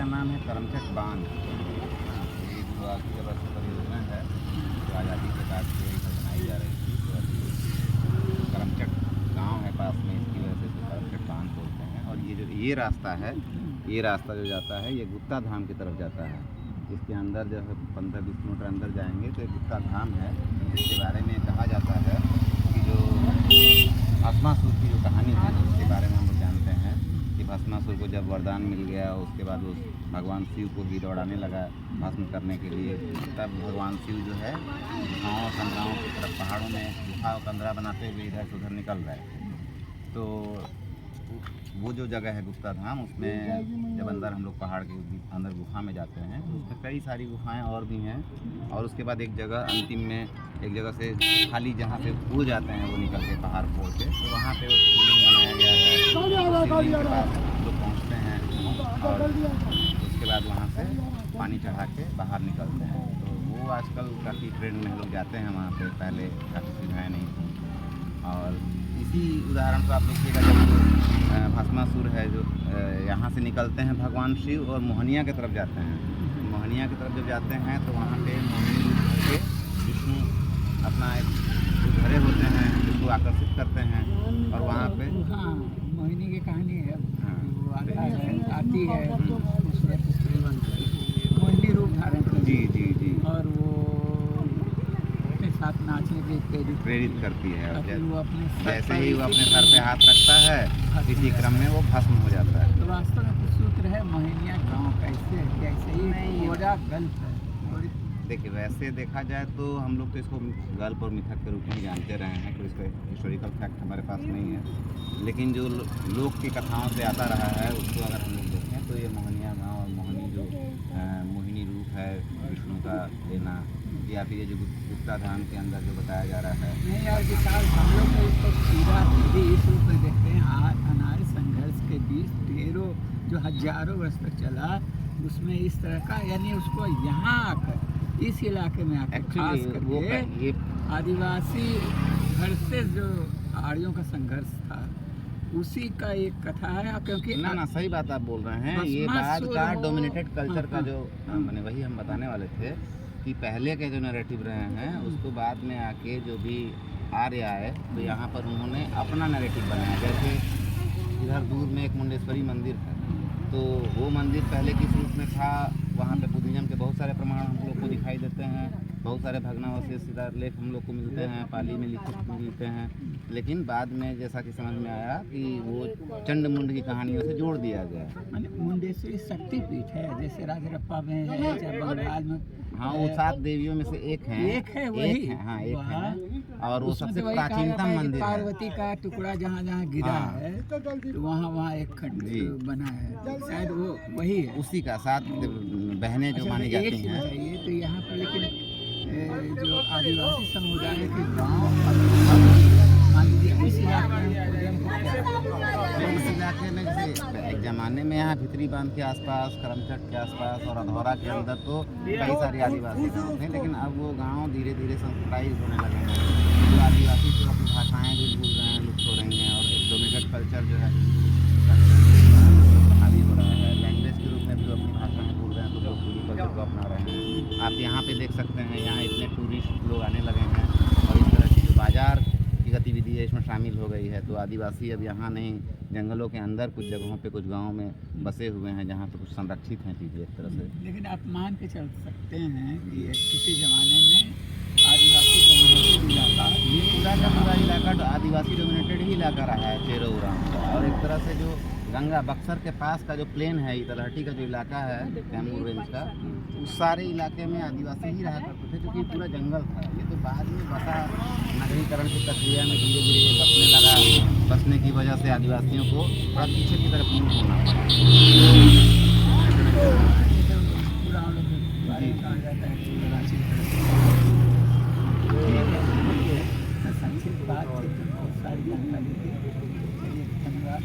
नाम है करमचट बांध। ये जो आपकी व्यवस्था परियोजना है जो आज़ादी के बाद से बनाई जा रही थी, तो अभी करमचट गांव है पास में, इसकी वजह से इसको करमचट बांध बोलते हैं। और ये रास्ता है, ये रास्ता जो जाता है ये गुप्ता धाम की तरफ जाता है। इसके अंदर जो है 15-20 किलोमीटर अंदर जाएंगे तो एक गुप्ता धाम है, जिसके बारे में कहा जाता है कि जो भस्मासुर की जो कहानी है उसके बारे में हम लोग जानते हैं कि भस्मासुर को जब वरदान मिल गया, उसके बाद वो भगवान शिव को भी दौड़ाने लगा भस्म करने के लिए, तब भगवान शिव जो है गुफाओं कंदराओं की तरफ पहाड़ों में गुफा और कंदरा बनाते हुए इधर से उधर निकल रहे थे। तो वो जो जगह है गुप्ता धाम, उसमें जब अंदर हम लोग पहाड़ के अंदर गुफा में जाते हैं तो उसमें कई सारी गुफाएं और भी हैं। और उसके बाद एक जगह अंतिम में एक जगह से खाली जहाँ पे उड़ जाते हैं वो निकल के पहाड़ फोड़ के, तो वहाँ पे वो शिवलिंग बनाया गया है। शिवलिंग के पास लोग पहुँचते हैं और उसके बाद वहाँ से पानी चढ़ा के बाहर निकलते हैं। तो वो आजकल काफ़ी ट्रेंड में लोग जाते हैं वहाँ पे, पहले काफ़ी सुविधाएँ नहीं थी। और इसी उदाहरण को आप देखिएगा, जब भस्मासुर है जो यहाँ से निकलते हैं भगवान शिव और मोहनिया की तरफ जाते हैं। मोहनिया की तरफ जब जाते हैं तो वहाँ पे मोहिनी के विष्णु अपना एक घरे होते हैं जिसको आकर्षित करते हैं। और वहाँ पे हाँ मोहिनी की कहानी है। हाँ, वो आती है मोहिनी रूप धारण करती जी जी जी, और वो अपने साथ नाचने के प्रेरित करती है। और वो अपने जैसे ही वो अपने सर पे हाथ रखता है इसी क्रम में वो भस्म हो जाता है। तो वास्तव में तो सूत्र है मोहिनिया गाँव कैसे कैसे ही पूरा गल्प है। देखिए वैसे देखा जाए तो हम लोग तो इसको गल्प और मिथक के रूप में जानते रहे हैं, कोई इसका हिस्टोरिकल फैक्ट हमारे पास नहीं है। लेकिन जो लोक की कथाओं से आता रहा है उसको अगर हम लोग देखें तो ये मोहनिया गाँव और मोहिनी जो मोहिनी रूप है विष्णु का लेना, या फिर ये जो गुप्ता धाम के अंदर जो बताया जा रहा है। नहीं यार विशाल, हम लोग तो इसको सीधा भी इस रूप में देखते हैं। अनार्य संघर्ष के बीच ढेरों जो हजारों वर्ष तक चला, उसमें इस तरह का, यानी उसको यहाँ आकर इस इलाके में आकर खास करके ये आदिवासी घर से जो आर्यों का संघर्ष था उसी का एक कथा है। क्योंकि ना सही बात आप बोल रहे हैं, ये बाद का डोमिनेटेड कल्चर का जो मैंने वही हम बताने वाले थे कि पहले के जो नैरेटिव रहे हैं उसको बाद में आके जो भी आर्य आए तो यहाँ पर उन्होंने अपना नैरेटिव बनाया। जैसे इधर दूर में एक मुंडेश्वरी मंदिर है, तो वो मंदिर पहले किस रूप में था, वहाँ पे बुद्धिज्म के बहुत सारे प्रमाण हम लोग को दिखाई देते हैं, बहुत सारे भग्नावशेष शिलालेख हम लोग को मिलते हैं, पाली में लिखित मिलते हैं। लेकिन बाद में जैसा कि समझ में आया कि वो चंड मुंड की कहानियों से जोड़ दिया गया। मुंडेश्वरी शक्तिपीठ है, जैसे राजरप्पा में है, चाहे बंगाल में। हाँ, वो 7 देवियों में से एक है वही है, हाँ एक है। और वो सबसे प्राचीनतम मंदिर है। पार्वती का टुकड़ा जहाँ जहाँ गिरा है तो वहाँ एक खंड बना है, शायद वो वही है। उसी का 7 बहनें जो मानी जाती हैं। तो यहाँ पर लेकिन जो आदिवासी समुदाय के गाँव मान लीजिए इस इलाके में जैसे एक ज़माने में यहाँ भितरी बांध के आसपास, करमचट के आसपास और अधौरा के अंदर तो कई सारे आदिवासी गाँव थे। लेकिन अब वो गाँव धीरे धीरे संस्कृताइज होने लगे हैं। जो आदिवासी जो अपनी भाषाएँ भी भूल रहे हैं, लुप्त हो रही हैं, और एक डोमिनेटेड कल्चर जो है हावी हो रहा है। लैंग्वेज के रूप में भी अपनी भाषाएँ भूल रहे हैं तो लोग पूरी कल्चर को अपना रहे हैं। आप यहाँ पे देख सकते हैं, यहाँ इतने टूरिस्ट लोग आने लगे हैं और इस तरह की जो बाज़ार की गतिविधि है इसमें शामिल हो गई है। तो आदिवासी अब यहाँ नहीं, जंगलों के अंदर कुछ जगहों पे, कुछ गाँव में बसे हुए हैं जहाँ पे कुछ संरक्षित हैं चीज़ें एक तरह से। लेकिन आप मान के चल सकते हैं कि किसी ज़माने में आदिवासी डोमिनेटेड इलाका, ये पूरा का पूरा इलाका आदिवासी डोमिनेटेड ही इलाका रहा है चेरो उराम का। और एक तरह से जो गंगा बक्सर के पास का जो प्लेन है, तलहटी का जो इलाका है कैमूर रेंज का, उस सारे इलाके में आदिवासी ही रहा करते थे क्योंकि पूरा जंगल था। ये तो बाद में बसा नगरीकरण की प्रक्रिया में धीरे धीरे बसने लगा। बसने की वजह से आदिवासियों को थोड़ा पीछे की तरफ मूव होना पड़ा। संक्षिप्त बात बहुत सारी जानकारी दी। चलिए धन्यवाद।